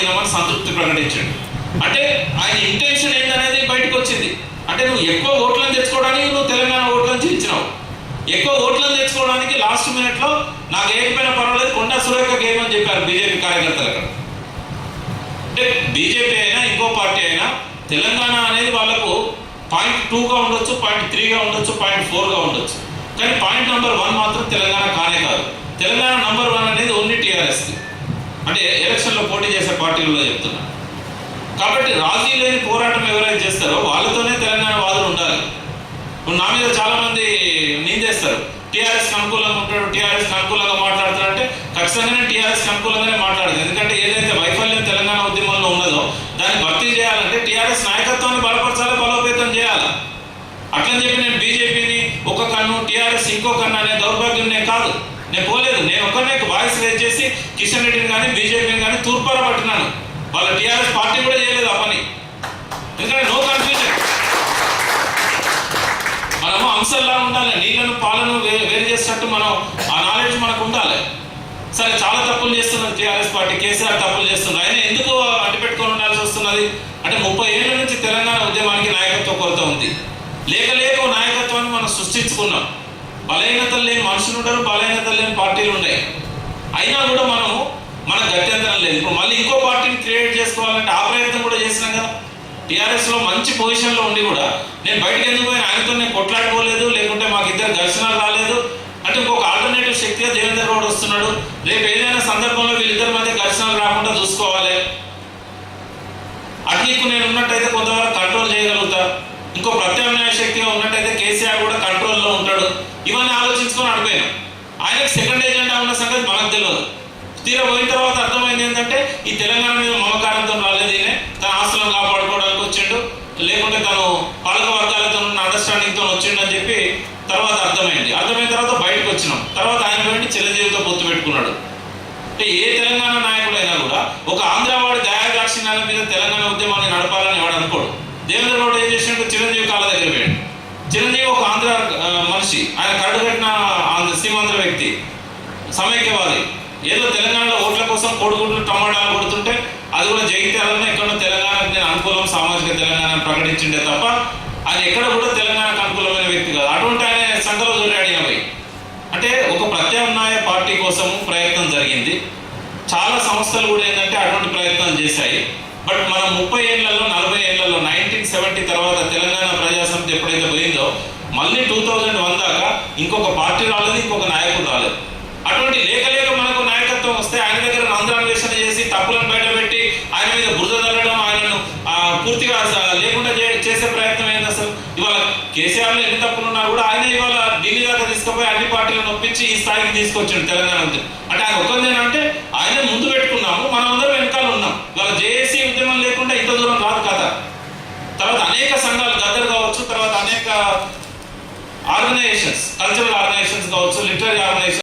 ఓడినామని సంతృప్తి ప్రకటించాడు. అంటే ఆయన ఇంటెన్షన్ ఏంటనేది బయటకు వచ్చింది. అంటే నువ్వు ఎక్కువ ఓట్లను తెచ్చుకోవడానికి నువ్వు తెలంగాణ ఓట్లను చేయించినావు. ఎక్కువ ఓట్లను తెచ్చుకోవడానికి లాస్ట్ మినిట్లో నాకు ఏకపోయినా పర్వాలేదు కొండా సురేఖ గేమ్ అని చెప్పారు బీజేపీ కార్యకర్తలు అక్కడ. అంటే బీజేపీ అయినా ఇంకో పార్టీ అయినా తెలంగాణ అనేది వాళ్ళకు .2గా ఉండొచ్చు, .3గా ఉండొచ్చు, .4గా ఉండొచ్చు. కానీ పాయింట్ నెంబర్ 1 మాత్రం తెలంగాణ కానే కాదు. తెలంగాణ నెంబర్ 1 అనేది ఓన్లీ టీఆర్ఎస్కి. అంటే ఎలక్షన్లో పోటీ చేసే పార్టీలలో చెప్తున్నా. కాబట్టి రాజీ లేని పోరాటం ఎవరైతే చేస్తారో వాళ్ళతోనే తెలంగాణ వాదులు ఉండాలి. నా మీద చాలా మంది నిందేస్తారు, టీఆర్ఎస్కి అనుకూలంగా ఉంటాడు, టీఆర్ఎస్కి అనుకూలంగా మాట్లాడుతారంటే ఖచ్చితంగానే టీఆర్ఎస్కి అనుకూలంగానే మాట్లాడదు. ఎందుకంటే ఏదైతే వైఫల్యం తెలంగాణ ఉద్యమంలో ఉన్నదో దాన్ని భర్తీ చేయాలంటే టీఆర్ఎస్ నాయకత్వాన్ని బలపరచాలి, బలోపేతం చేయాలి. అట్లని చెప్పి నేను బీజేపీని ఒక కన్ను టీఆర్ఎస్ ఇంకో కన్ను అనే దౌర్భాగ్యం నేను కాదు. నేను పోలేదు. నేను ఒక్కనే వాయిస్ రేజ్ చేసి కిషన్ రెడ్డిని కానీ బీజేపీని కానీ తూర్పార పట్టినాను. వాళ్ళ టీఆర్ఎస్ పార్టీ కూడా చేయలేదు ఆ పని. ఎందుకంటే నో కన్ఫ్యూజన్. మనము అంశంలా ఉండాలి. నీళ్లను పాలను వేరు చేసినట్టు మనం ఆ నాలెడ్జ్ మనకు ఉండాలి. సరే, చాలా తప్పులు చేస్తున్నది టీఆర్ఎస్ పార్టీ, కేసీఆర్ తప్పులు చేస్తున్నారు. ఆయన ఎందుకు అడ్డుపెట్టుకొని ఉండాల్సి వస్తున్నది అంటే 30 ఏళ్ల నుంచి తెలంగాణ ఉద్యమానికి నాయకత్వ కొరత ఉంది. లేక నాయకత్వాన్ని మనం సృష్టించుకున్నాం. బలహీనతలు లేని మనుషులు ఉంటారు, బలహీనతలు లేని పార్టీలు ఉన్నాయి. అయినా కూడా మన గత్యంతరం లేదు. ఇప్పుడు మళ్ళీ ఇంకో పార్టీని క్రియేట్ చేసుకోవాలంటే ఆ ప్రయత్నం కూడా చేసినాం కదా. టీఆర్ఎస్లో మంచి పొజిషన్లో ఉండి కూడా నేను బయటకు ఎందుకు పోయి ఆయనతో నేను కొట్లాడుకోలేదు, లేకుంటే మాకు ఇద్దరు ఘర్షణలు రాలేదు అంటే ఇంకొక ఆల్టర్నేటివ్ శక్తిగా దేవేందర్ గౌడ్ వస్తున్నాడు. రేపు ఏదైనా సందర్భంలో వీళ్ళిద్దరి మధ్య ఘర్షణలు రాకుండా చూసుకోవాలి. అట్లీకు నేను ఉన్నట్టయితే కొంతవరకు కంట్రోల్ చేయగలుగుతా. ఇంకో ప్రత్యామ్నాయ శక్తిగా ఉన్నట్టయితే కేసీఆర్ కూడా కంట్రోల్లో ఉంటాడు. ఇవన్నీ ఆలోచించుకొని అడిపోయాను. ఆయనకు సెకండ్ ఏజెండా ఉన్న సంగతి మనకు తెలియదు. తీరా పోయిన తర్వాత అర్థమైంది ఏంటంటే ఈ తెలంగాణ మీద మమకారంతో రాలేదు. ఈయన తన ఆస్తులను కాపాడుకోవడానికి వచ్చిండు, లేకుంటే తను పాలక వర్గాలతో ఉన్న అండర్స్టాండింగ్తో వచ్చిండు అని చెప్పి తర్వాత అర్థమైంది. అర్థమైన తర్వాత బయటకు వచ్చినాం. తర్వాత ఆయన పోయి చిరంజీవితో పొత్తు పెట్టుకున్నాడు. అంటే ఏ తెలంగాణ నాయకుడైనా కూడా ఒక ఆంధ్రవాడి దయాదాక్షిణ్యాల మీద తెలంగాణ ఉద్యమాన్ని నడపాలని వాడు అనుకోడు. దేవేంద్ర గౌడ్ ఏం చేసినట్టు చిరంజీవి కాళ్ళ దగ్గర పోయాడు. చిరంజీవి ఒక ఆంధ్ర మనిషి, ఆయన కడుగట్టిన సీమాంధ్ర వ్యక్తి, సమైక్యవాది. ఏదో తెలంగాణలో ఓట్ల కోసం కోడిగుడ్లు టమాటాలు కొడుతుంటే అది కూడా జగిత్యాలలో ఎక్కడో తెలంగాణకు నేను అనుకూలం, సామాజిక తెలంగాణను ప్రకటించిండే తప్ప ఆయన ఎక్కడ కూడా తెలంగాణకు అనుకూలమైన వ్యక్తి కాదు. అటువంటి ఆయన సంఘలో జోరాడినవి. అంటే ఒక ప్రత్యామ్నాయ పార్టీ కోసం ప్రయత్నం జరిగింది. చాలా సంస్థలు కూడా ఏంటంటే అటువంటి ప్రయత్నం చేశాయి. బట్ మనం 30 ఏళ్లలో 40 ఏళ్లలో 1970 తర్వాత తెలంగాణ ప్రజాసమితి ఎప్పుడైతే పోయిందో మళ్ళీ 2001 దాకా ఇంకొక పార్టీ రాలేదు, ఇంకొక నాయకుడు రాలేదు. అటువంటి లేక మనకు నాయకత్వం వస్తే ఆయన దగ్గర రంధ్రాన్వేషణ చేసి తప్పులను బయటపెట్టి ఆయన మీద బురద తల్లడం, ఆయనను పూర్తిగా లేకుండా చేసే ప్రయత్నం ఏంది అసలు? ఇవాళ కేసీఆర్లో ఎన్ని తప్పులున్నా కూడా ఆయన ఇవాళ ఢిల్లీ దాకా తీసుకుపోయి అన్ని పార్టీలను ఒప్పించి ఈ స్థాయికి తీసుకొచ్చాడు తెలంగాణ ఉద్యమం. అంటే ఆయన ఒక్కదేనంటే ఆయన ముందు పెట్టుకున్నాము, మనం అందరం వెనకాల ఉన్నాం. ఇవాళ జేఏసీ ఉద్యమం లేకుండా ఇంత దూరం రాదు కదా. తర్వాత అనేక సంఘాలు గద్దరు కావచ్చు, తర్వాత అనేక ఆర్గనైజేషన్స్, కల్చరల్ ఆర్గనైజేషన్స్ కావచ్చు, లిటరీ ఆర్గనైజేషన్